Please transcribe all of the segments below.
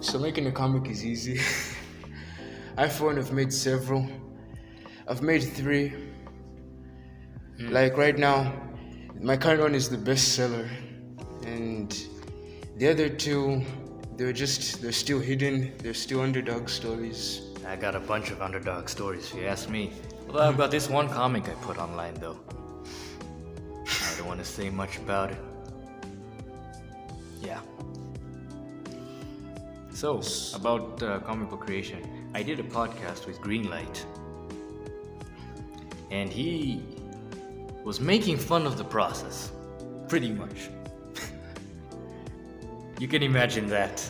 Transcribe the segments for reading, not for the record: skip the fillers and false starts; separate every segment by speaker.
Speaker 1: So making a comic is easy. I for one have made several. I've made 3. Like right now, my current one is the bestseller, and the other 2, they're still hidden. They're still underdog stories.
Speaker 2: I got a bunch of underdog stories, if you ask me. Although I've got this one comic I put online, though. I don't want to say much about it. Yeah. So, about comic book creation, I did a podcast with Greenlight. And he was making fun of the process. Pretty much. You can imagine that.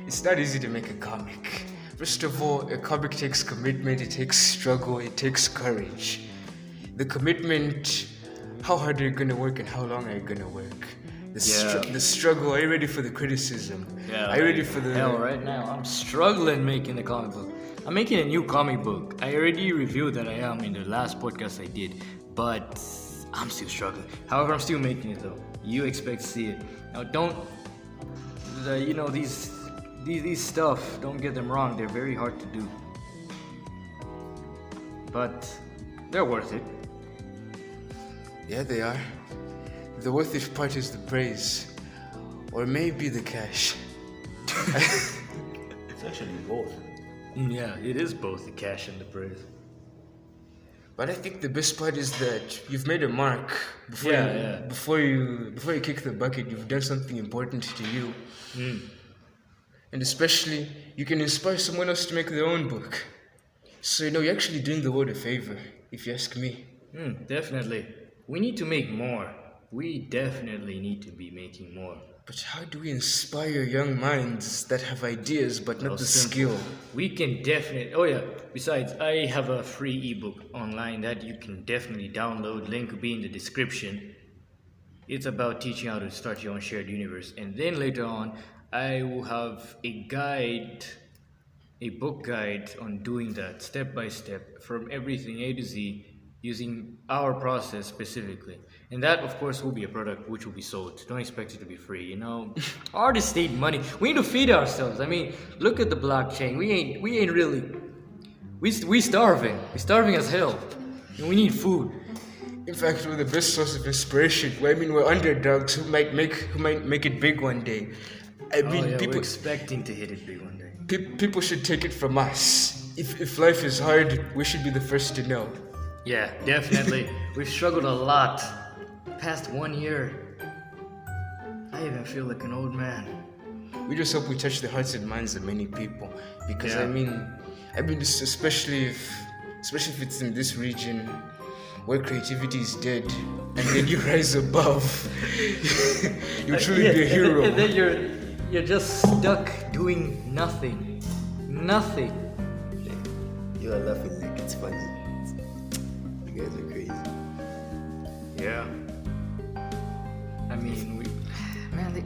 Speaker 1: It's not easy to make a comic. First of all, a comic takes commitment, it takes struggle, it takes courage. The commitment, how hard are you gonna work and how long are you gonna work? The struggle, are you ready for the criticism?
Speaker 2: Yeah.
Speaker 1: Are you ready for the...
Speaker 2: Hell, right now, I'm struggling making the comic book. I'm making a new comic book. I already reviewed that I am in the last podcast I did, but I'm still struggling. However, I'm still making it though. You expect to see it. Now, these stuff, don't get them wrong, they're very hard to do. But they're worth it.
Speaker 1: Yeah, they are. The worth it part is the praise. Or maybe the cash.
Speaker 3: It's actually both.
Speaker 2: Yeah, it is both the cash and the praise.
Speaker 1: But I think the best part is that you've made a mark. Before you kick the bucket, you've done something important to you. And especially, you can inspire someone else to make their own book. So, you're actually doing the world a favor, if you ask me.
Speaker 2: Definitely. We need to make more. We definitely need to be making more.
Speaker 1: But how do we inspire young minds that have ideas but not the skill?
Speaker 2: We can definitely... Oh yeah, besides, I have a free ebook online that you can definitely download. Link will be in the description. It's about teaching how to start your own shared universe. And then later on, I will have a book guide on doing that step by step from everything A to Z, using our process specifically. And that, of course, will be a product which will be sold. Don't expect it to be free, Artists need money. We need to feed ourselves. I mean, look at the blockchain. We ain't really... We starving. We're starving as hell. And we need food.
Speaker 1: In fact, we're the best source of inspiration. We're underdogs who might make it big one day.
Speaker 2: We're expecting to hit it big one day.
Speaker 1: People should take it from us. If life is hard, we should be the first to know.
Speaker 2: Yeah, definitely. We've struggled a lot. Past 1 year. I even feel like an old man.
Speaker 1: We just hope we touch the hearts and minds of many people. Because especially if it's in this region where creativity is dead, and then you rise above, you'll truly be a hero.
Speaker 2: And then you're just stuck doing nothing. Nothing.
Speaker 3: You are laughing like it's funny. You guys are crazy.
Speaker 2: Yeah. I mean,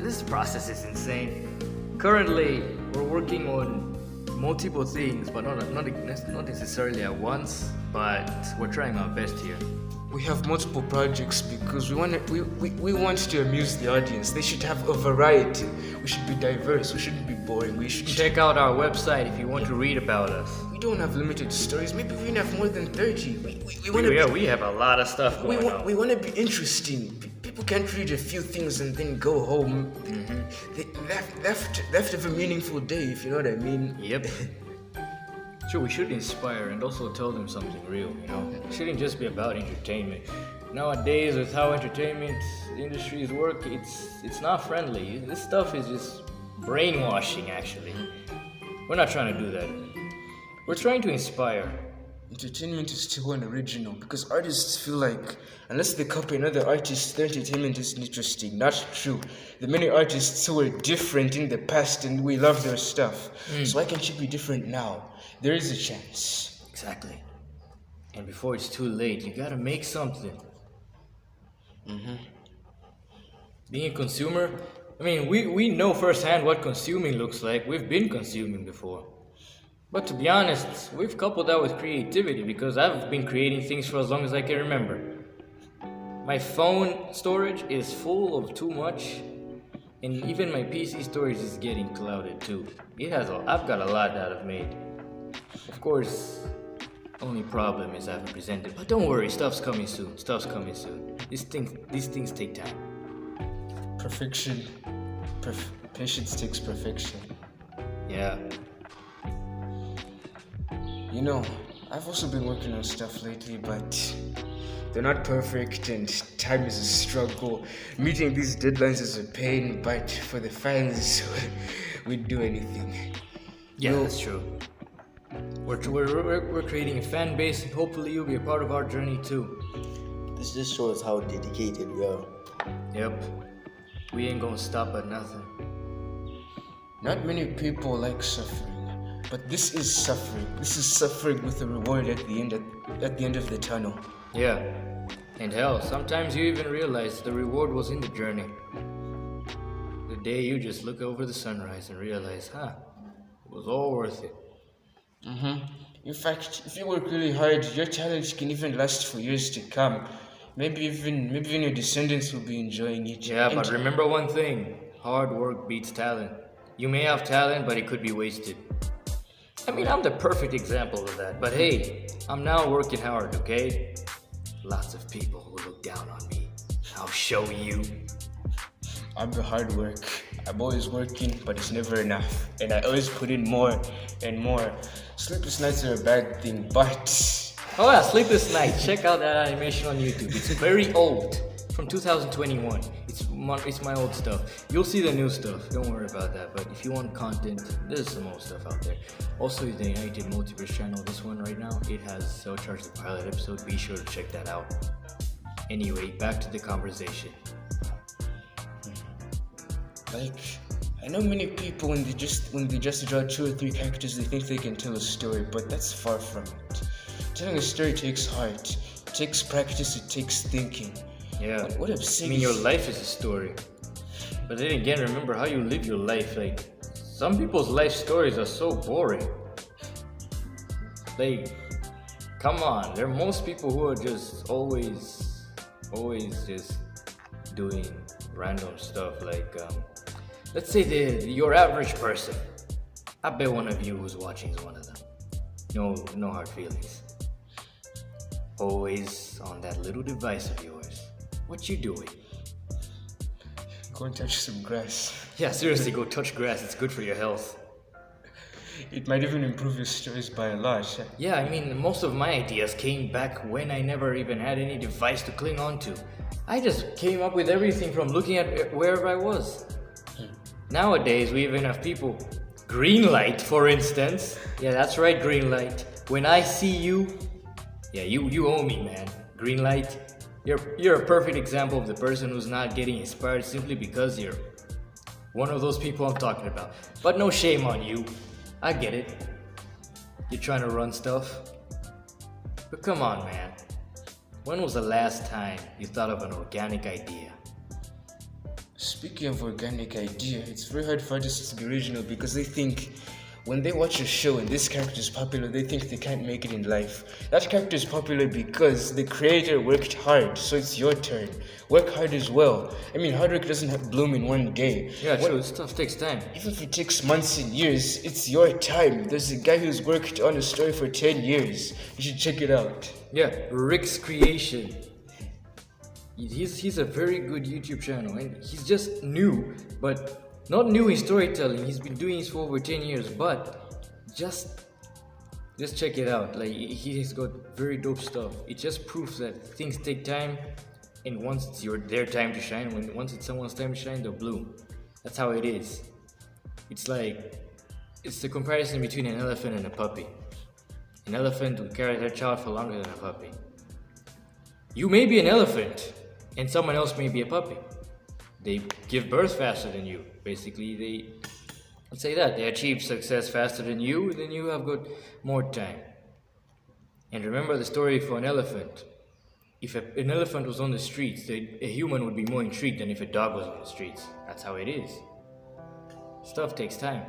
Speaker 2: this process is insane. Currently, we're working on multiple things, but not necessarily at once. But we're trying our best here.
Speaker 1: We have multiple projects because we want to amuse the audience. They should have a variety. We should be diverse. We shouldn't be boring. We should
Speaker 2: check out our website if you want to read about us.
Speaker 1: We don't have limited stories. Maybe we have more than 30.
Speaker 2: We have a lot of stuff going on.
Speaker 1: We want to be interesting. People can't read a few things and then go home. They have to have a meaningful day, if you know what I mean.
Speaker 2: Yep. Sure, we should inspire and also tell them something real, It shouldn't just be about entertainment. Nowadays, with how entertainment industries work, it's not friendly. This stuff is just brainwashing, actually. We're not trying to do that. We're trying to inspire.
Speaker 1: Entertainment is too unoriginal because artists feel like unless they copy another artist, their entertainment isn't interesting. Not true. The many artists who were different in the past and we love their stuff. So why can't you be different now? There is a chance.
Speaker 2: Exactly. And before it's too late, you gotta make something. Being a consumer, we know firsthand what consuming looks like. We've been consuming before. But to be honest, we've coupled that with creativity because I've been creating things for as long as I can remember. My phone storage is full of too much, and even my PC storage is getting clouded too. I've got a lot that I've made. Of course, only problem is I haven't presented. But don't worry, stuff's coming soon. These things take time.
Speaker 1: Perfection. Patience takes perfection.
Speaker 2: Yeah.
Speaker 1: You know, I've also been working on stuff lately, but they're not perfect and time is a struggle. Meeting these deadlines is a pain, but for the fans, we'd do anything.
Speaker 2: Yeah, that's true. We're creating a fan base, and hopefully you'll be a part of our journey too.
Speaker 3: This just shows how dedicated we are.
Speaker 2: Yep. We ain't gonna stop at nothing.
Speaker 1: Not many people like suffering, but this is suffering. This is suffering with a reward at the end of the tunnel.
Speaker 2: Yeah. And hell, sometimes you even realize the reward was in the journey. The day you just look over the sunrise and realize, it was all worth it.
Speaker 1: In fact, if you work really hard, your talent can even last for years to come. Maybe even your descendants will be enjoying it.
Speaker 2: Yeah, but remember one thing: hard work beats talent. You may have talent, but it could be wasted. I mean, I'm the perfect example of that. But hey, I'm now working hard, okay? Lots of people will look down on me. I'll show you.
Speaker 1: I'm the hard work. I'm always working, but it's never enough. And I always put in more and more. Sleepless nights are a bad thing, but...
Speaker 2: Oh yeah, Sleepless Night. Check out that animation on YouTube. It's very old, from 2021. It's my old stuff. You'll see the new stuff. Don't worry about that. But if you want content, there's some old stuff out there. Also, the United Multiverse channel, this one right now, it has Cell Charge the pilot episode. Be sure to check that out. Anyway, back to the conversation.
Speaker 1: Like, I know many people when they just draw 2 or 3 characters, they think they can tell a story, but that's far from it. Telling a story takes heart, it takes practice, it takes thinking.
Speaker 2: Yeah.
Speaker 1: What upsets
Speaker 2: I mean, your life is a story. But then again, remember how you live your life. Like, some people's life stories are so boring. Like, come on, there are most people who are just always just doing random stuff. Like, let's say your average person. I bet one of you who's watching is one of them. No hard feelings. Always on that little device of yours. What you doing?
Speaker 1: Go and touch some grass.
Speaker 2: Yeah, seriously, go touch grass. It's good for your health.
Speaker 1: It might even improve your stories by a lot.
Speaker 2: Yeah, I mean, most of my ideas came back when I never even had any device to cling on to. I just came up with everything from looking at wherever I was. Nowadays, we even have people. Green light, for instance. Yeah, that's right, green light. When I see you, yeah, you owe me, man. Green light. You're a perfect example of the person who's not getting inspired simply because you're one of those people I'm talking about. But no shame on you. I get it. You're trying to run stuff. But come on, man. When was the last time you thought of an organic idea?
Speaker 1: Speaking of organic idea, it's very hard for artists to be original because they think when they watch a show and this character is popular, they think they can't make it in life. That character is popular because the creator worked hard, so it's your turn. Work hard as well. I mean, hard work doesn't bloom in one day.
Speaker 2: Yeah, true. Stuff takes time.
Speaker 1: Even if it takes months and years, it's your time. There's a guy who's worked on a story for 10 years. You should check it out.
Speaker 2: Yeah, Rick's Creation. He's a very good YouTube channel, and he's just new, but not new in storytelling. He's been doing this for over 10 years, but just check it out. Like, he has got very dope stuff. It just proves that things take time, and once it's their time to shine, once it's someone's time to shine, they'll bloom. That's how it is. It's the comparison between an elephant and a puppy. An elephant will carry their child for longer than a puppy. You may be an elephant, and someone else may be a puppy. They give birth faster than you. Basically, let's say that they achieve success faster than you, then you have got more time. And remember the story for an elephant. If an elephant was on the streets, a human would be more intrigued than if a dog was on the streets. That's how it is. Stuff takes time.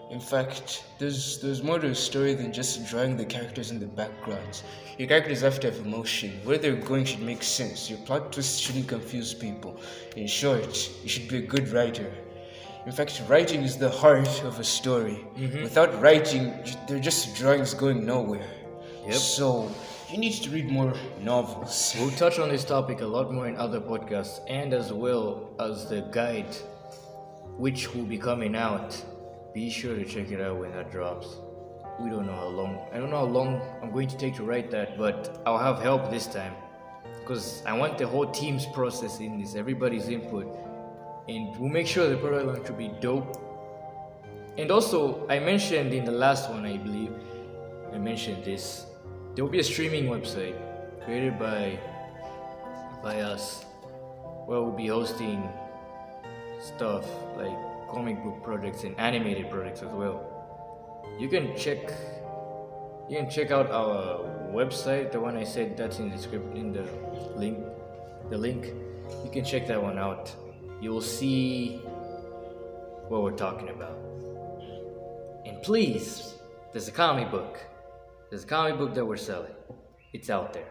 Speaker 1: In fact, there's more to a story than just drawing the characters in the backgrounds. Your characters have to have emotion. Where they're going should make sense. Your plot twists shouldn't confuse people. In short, you should be a good writer. In fact, writing is the heart of a story. Without writing, they're just drawings going nowhere.
Speaker 2: Yep.
Speaker 1: So, you need to read more novels.
Speaker 2: We'll touch on this topic a lot more in other podcasts, and as well as the guide, which will be coming out. Be sure to check it out when that drops. We don't know how long. I don't know how long I'm going to take to write that, but I'll have help this time. Because I want the whole team's process in this, everybody's input. And we'll make sure the product launch will be dope. And also, I mentioned in the last one, I believe, I mentioned this. There will be a streaming website created by us, where we'll be hosting stuff like comic book projects and animated projects as well. You can check out our website, the one I said that's in the script, in the link. You can check that one out. You'll see what we're talking about. And please, there's a comic book that we're selling. It's out there.